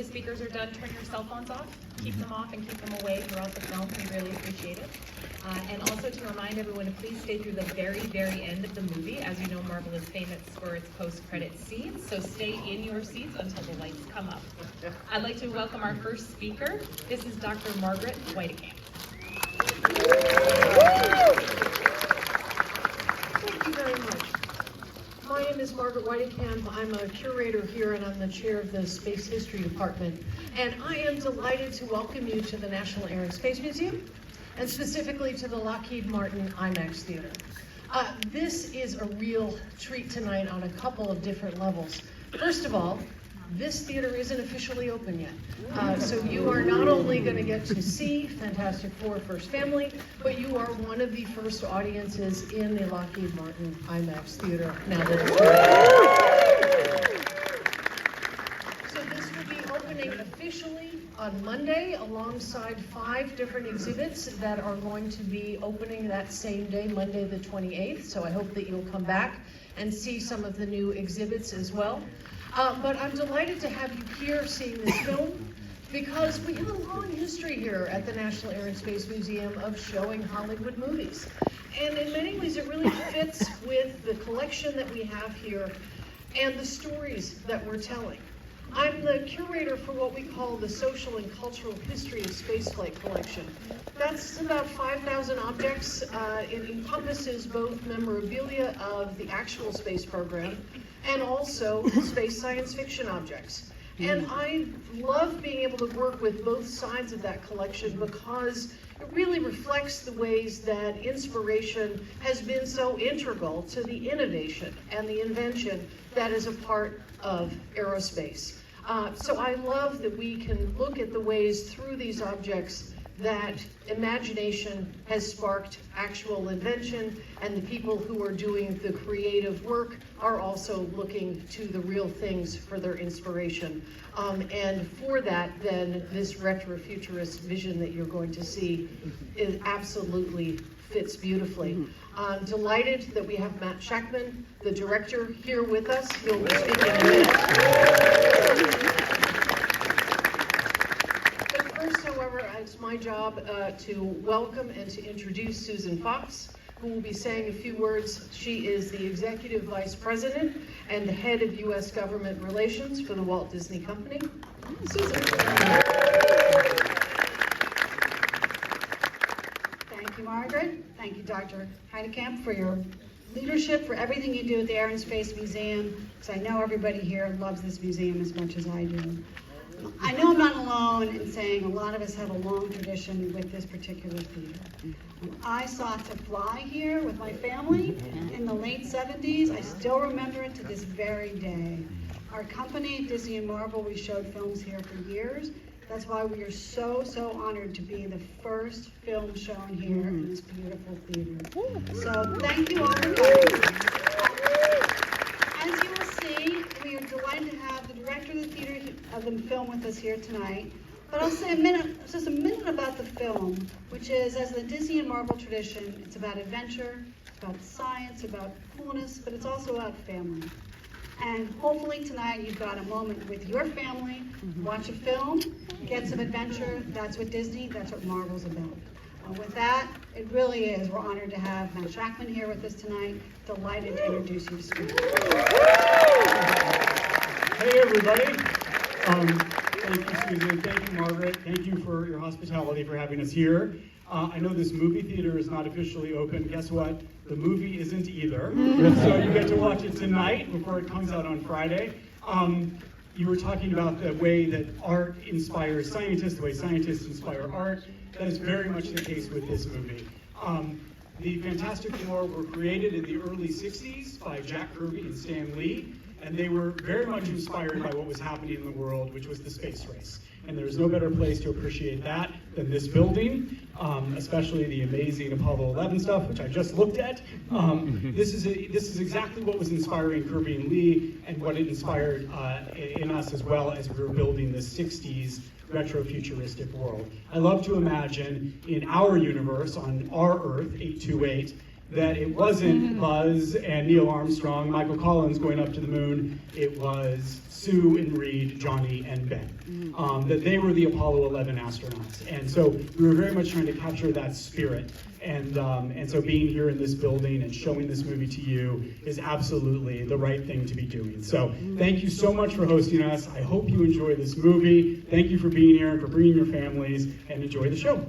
the speakers are done, turn your cell phones off, keep them off and keep them away throughout the film. We really appreciate it. And also to remind everyone to please stay through the very, very end of the movie. As you know, Marvel is famous for its post-credit scenes, so stay in your seats until the lights come up. I'd like to welcome our first speaker. This is Dr. Margaret Whitekamp. Thank you very much. My name is Margaret Whitekamp. I'm a curator here and I'm the chair of the Space History Department. And I am delighted to welcome you to the National Air and Space Museum, and specifically to the Lockheed Martin IMAX Theater. This is a real treat tonight on a couple of different levels. First of all, this theater isn't officially open yet. So you are not only going to get to see Fantastic Four First Family, but you are one of the first audiences in the Lockheed Martin IMAX Theater now that it's open. So this will be opening officially on Monday alongside 5 different exhibits that are going to be opening that same day, Monday the 28th. So I hope that you'll come back and see some of the new exhibits as well. But I'm delighted to have you here seeing this film because we have a long history here at the National Air and Space Museum of showing Hollywood movies. And in many ways it really fits with the collection that we have here and the stories that we're telling. I'm the curator for what we call the Social and Cultural History of Spaceflight Collection. That's about 5,000 objects. It encompasses both memorabilia of the actual space program and also space science fiction objects. And I love being able to work with both sides of that collection because it really reflects the ways that inspiration has been so integral to the innovation and the invention that is a part of aerospace. So I love that we can look at the ways through these objects that imagination has sparked actual invention, and the people who are doing the creative work are also looking to the real things for their inspiration. And for that, then, this retro-futurist vision that you're going to see is absolutely fits beautifully. I'm delighted that we have Matt Shakman, the director, here with us. He'll be speaking in a minute. However, it's my job to welcome and to introduce Susan Fox, who will be saying a few words. She is the Executive Vice President and the Head of U.S. Government Relations for the Walt Disney Company. Susan. Thank you, Margaret. Thank you, Dr. Whitekamp, for your leadership, for everything you do at the Air and Space Museum, because I know everybody here loves this museum as much as I do. I know I'm not alone in saying a lot of us have a long tradition with this particular theater. When I sought to fly here with my family in the late 70s, I still remember it to this very day. Our company, Disney and Marvel, we showed films here for years. That's why we are so, so honored to be the first film shown here in this beautiful theater. So thank you all for coming. As you will see, we are delighted to have the director of the theater of the film with us here tonight. But I'll say just a minute about the film, which is, as the Disney and Marvel tradition, it's about adventure, it's about science, about coolness, but it's also about family. And hopefully tonight you've got a moment with your family, watch a film, get some adventure. That's what Disney, that's what Marvel's about. With that, it really is. We're honored to have Matt Shakman here with us tonight. Delighted to introduce you to speakers. Hey everybody. Thank you, Susan. Thank you, Margaret. Thank you for your hospitality, for having us here. I know this movie theater is not officially open. Guess what? The movie isn't either. So you get to watch it tonight before it comes out on Friday. You were talking about the way that art inspires scientists, the way scientists inspire art. That is very much the case with this movie. The Fantastic Four were created in the early 60s by Jack Kirby and Stan Lee, and they were very much inspired by what was happening in the world, which was the space race. And there's no better place to appreciate that than this building, especially the amazing Apollo 11 stuff, which I just looked at. This is exactly what was inspiring Kirby and Lee, and what it inspired in us as well as we were building the 60s retro-futuristic world. I love to imagine in our universe, on our Earth, 828, that it wasn't Buzz and Neil Armstrong, Michael Collins going up to the moon. It was Sue and Reed, Johnny and Ben. That they were the Apollo 11 astronauts. And so we were very much trying to capture that spirit. And so being here in this building and showing this movie to you is absolutely the right thing to be doing. So thank you so much for hosting us. I hope you enjoy this movie. Thank you for being here and for bringing your families, and enjoy the show.